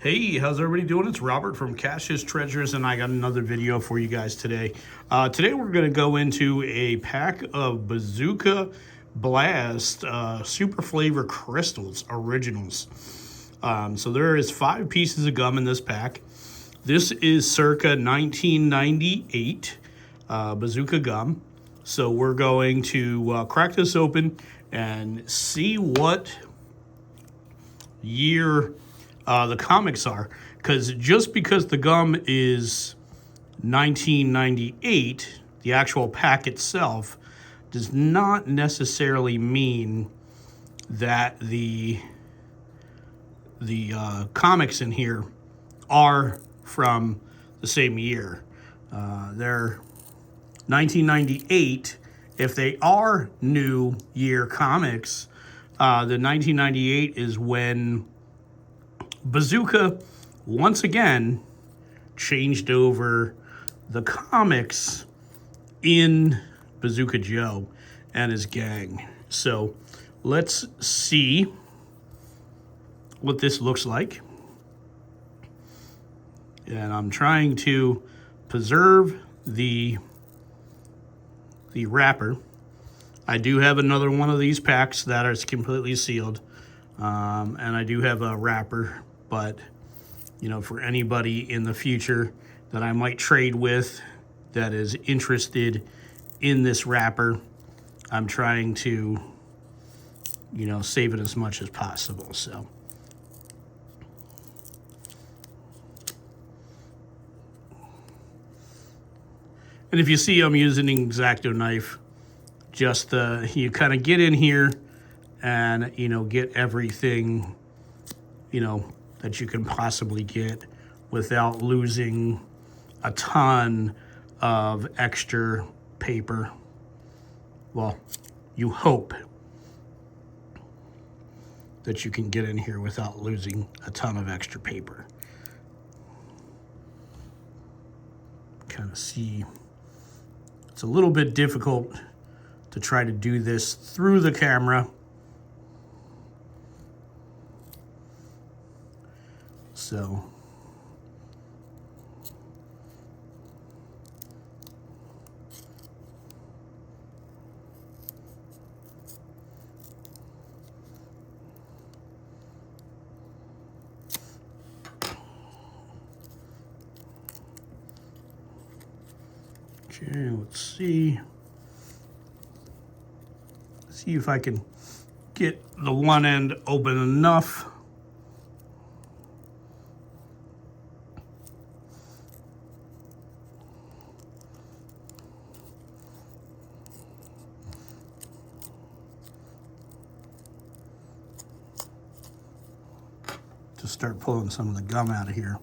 Hey, how's everybody doing? It's Robert from Cash's Treasures, and I got another video for you guys today. Today we're going to go into a pack of Bazooka Blast Super Flavor Crystals Originals. So there is 5 pieces of gum in this pack. This is circa 1998 Bazooka gum. So we're going to crack this open and see what year the comics are, because just because the gum is 1998, the actual pack itself does not necessarily mean that the comics in here are from the same year. They're 1998. If they are new year comics, the 1998 is when Bazooka once again changed over the comics in Bazooka Joe and his gang. So let's see what this looks like. And I'm trying to preserve the wrapper. I do have another one of these packs that is completely sealed. And I do have a wrapper, but you know, for anybody in the future that I might trade with that is interested in this wrapper, I'm trying to, you know, save it as much as possible. So and if you see I'm using an X-Acto knife, just you kind of get in here and, you know, get everything, you know, that you can possibly get without losing a ton of extra paper. Well, you hope that you can get in here without losing a ton of extra paper. Kind of see, it's a little bit difficult to try to do this through the camera. So okay, let's see if I can get the one end open enough. To start pulling some of the gum out of here.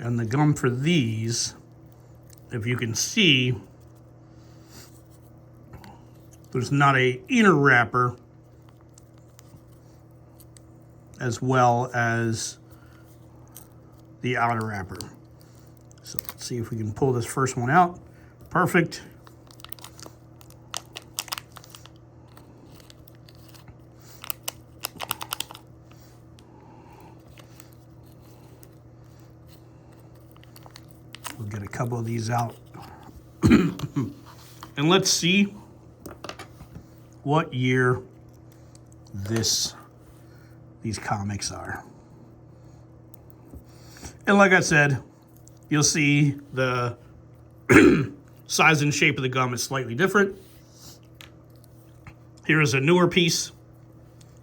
And the gum for these, if you can see, there's not a inner wrapper as well as the outer wrapper. So let's see if we can pull this first one out. Perfect. We'll get a couple of these out. And let's see what year these comics are. And like I said, you'll see the size and shape of the gum is slightly different. Here's a newer piece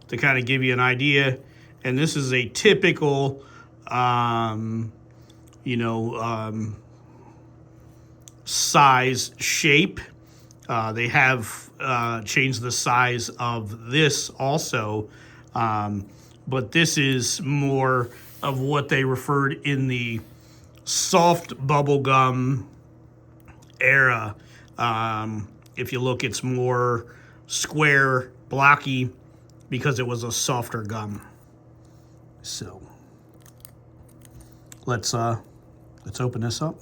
to kind of give you an idea. And this is a typical, size shape. They have changed the size of this also. But this is more of what they referred in the soft bubblegum era. If you look, it's more square, blocky, because it was a softer gum. So let's Let's open this up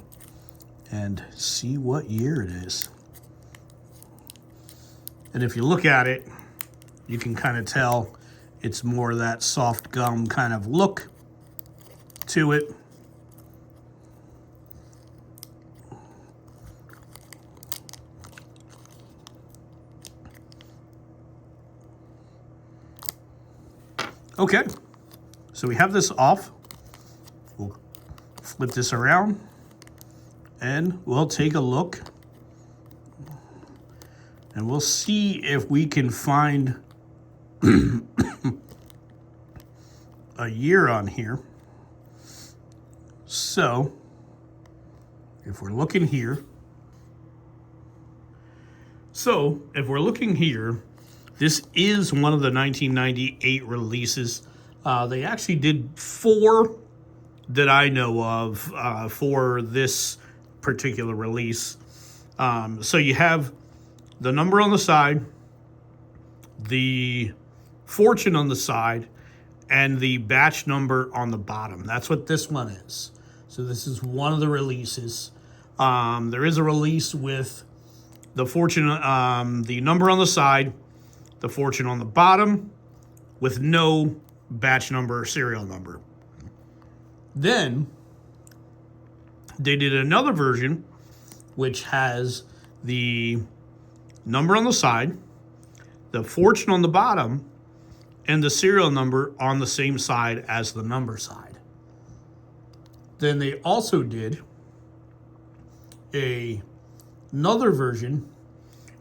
and see what year it is. And if you look at it, you can kind of tell it's more of that soft gum kind of look to it. Okay, so we have this off. We'll flip this around and we'll take a look and we'll see if we can find a year on here. So if we're looking here, this is one of the 1998 releases. They actually did 4 that I know of for this particular release. So you have the number on the side, the fortune on the side, and the batch number on the bottom. That's what this one is. So this is one of the releases. There is a release with the fortune, the number on the side, the fortune on the bottom, with no batch number or serial number. Then they did another version which has the number on the side, the fortune on the bottom, and the serial number on the same side as the number side. Then they also did another version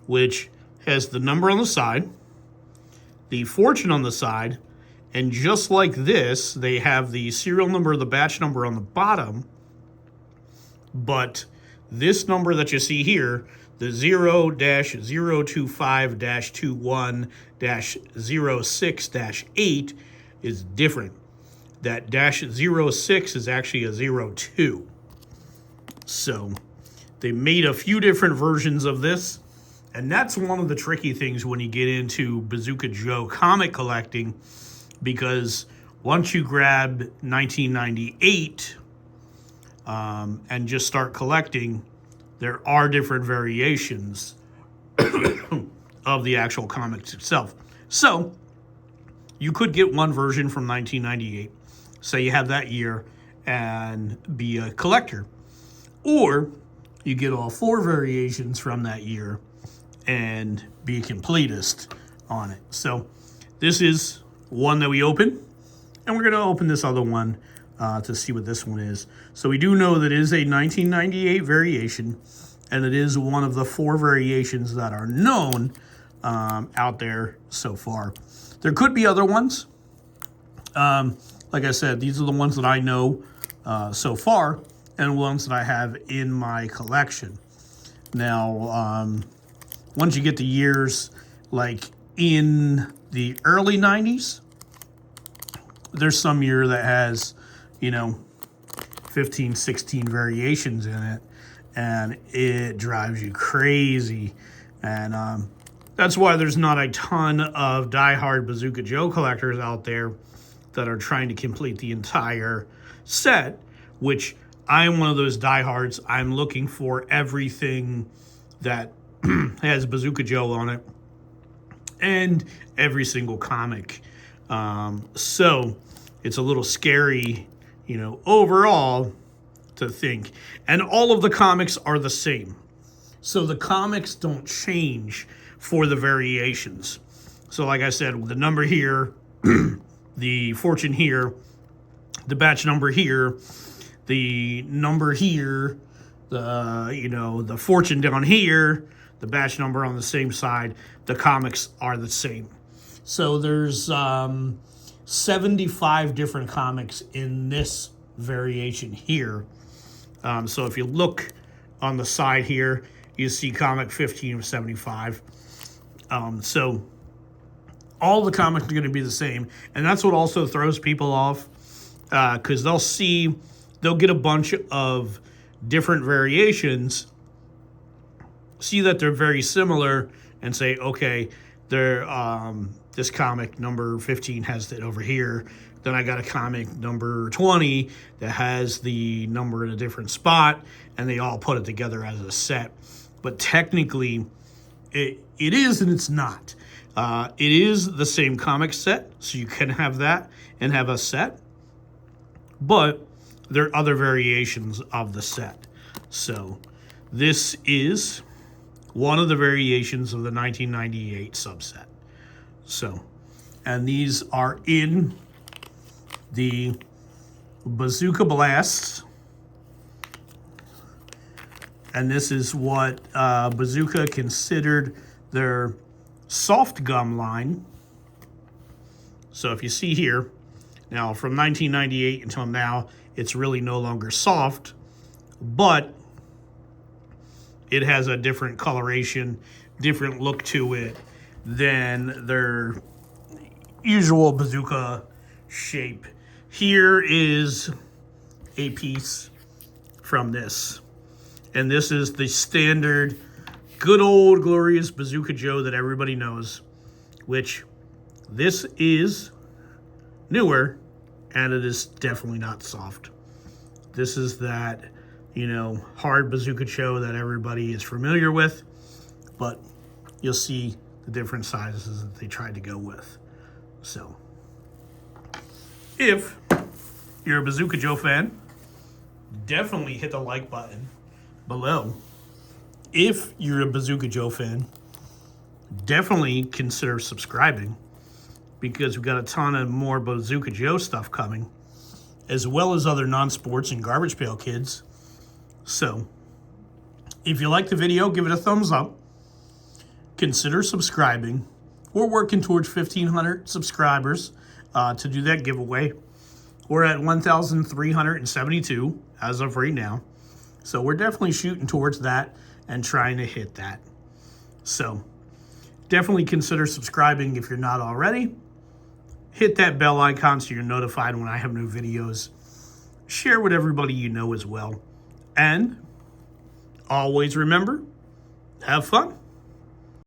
which has the number on the side, the fortune on the side, and just like this, they have the serial number, the batch number on the bottom, but this number that you see here, the 0-025-21-06-8 is different. That -06 is actually a 02. So they made a few different versions of this. And that's one of the tricky things when you get into Bazooka Joe comic collecting, because once you grab 1998 and just start collecting, there are different variations of the actual comics itself. So you could get one version from 1998, say you have that year, and be a collector. Or you get all 4 variations from that year and be a completist on it. So this is one that we open, and we're going to open this other one to see what this one is. So we do know that it is a 1998 variation, and it is one of the 4 variations that are known out there so far. There could be other ones. Like I said, these are the ones that I know so far, and ones that I have in my collection. Now, once you get the years, like in the early 90s, there's some year that has, 15, 16 variations in it, and it drives you crazy. And that's why there's not a ton of diehard Bazooka Joe collectors out there that are trying to complete the entire set, which I'm one of those diehards. I'm looking for everything that has Bazooka Joe on it, and every single comic. So it's a little scary, overall to think. And all of the comics are the same. So the comics don't change for the variations. So like I said, the number here, the fortune here, the batch number here, the number here, the fortune down here, the batch number on the same side, the comics are the same. So there's 75 different comics in this variation here. So if you look on the side here, you see comic 15 of 75. So all the comics are going to be the same. And that's what also throws people off, because they'll get a bunch of different variations, see that they're very similar, and say, okay, This comic number 15 has it over here. Then I got a comic number 20 that has the number in a different spot, and they all put it together as a set. But technically, it is and it's not. It is the same comic set, so you can have that and have a set. But there are other variations of the set. So this is one of the variations of the 1998 subset. So, and these are in the Bazooka Blasts. And this is what Bazooka considered their soft gum line. So if you see here, now from 1998 until now, it's really no longer soft, but it has a different coloration, different look to it than their usual bazooka shape. Here is a piece from this. And this is the standard, good old glorious Bazooka Joe that everybody knows, which this is newer, and it is definitely not soft. This is that, you know, hard Bazooka Joe that everybody is familiar with, but you'll see the different sizes that they tried to go with. So, if you're a Bazooka Joe fan, definitely hit the like button below. If you're a Bazooka Joe fan, definitely consider subscribing, because we've got a ton of more Bazooka Joe stuff coming, as well as other non-sports and Garbage Pail Kids. So, if you like the video, give it a thumbs up. Consider subscribing. We're working towards 1,500 subscribers to do that giveaway. We're at 1,372 as of right now. So we're definitely shooting towards that and trying to hit that. So definitely consider subscribing if you're not already. Hit that bell icon so you're notified when I have new videos. Share with everybody you know as well. And always remember, have fun.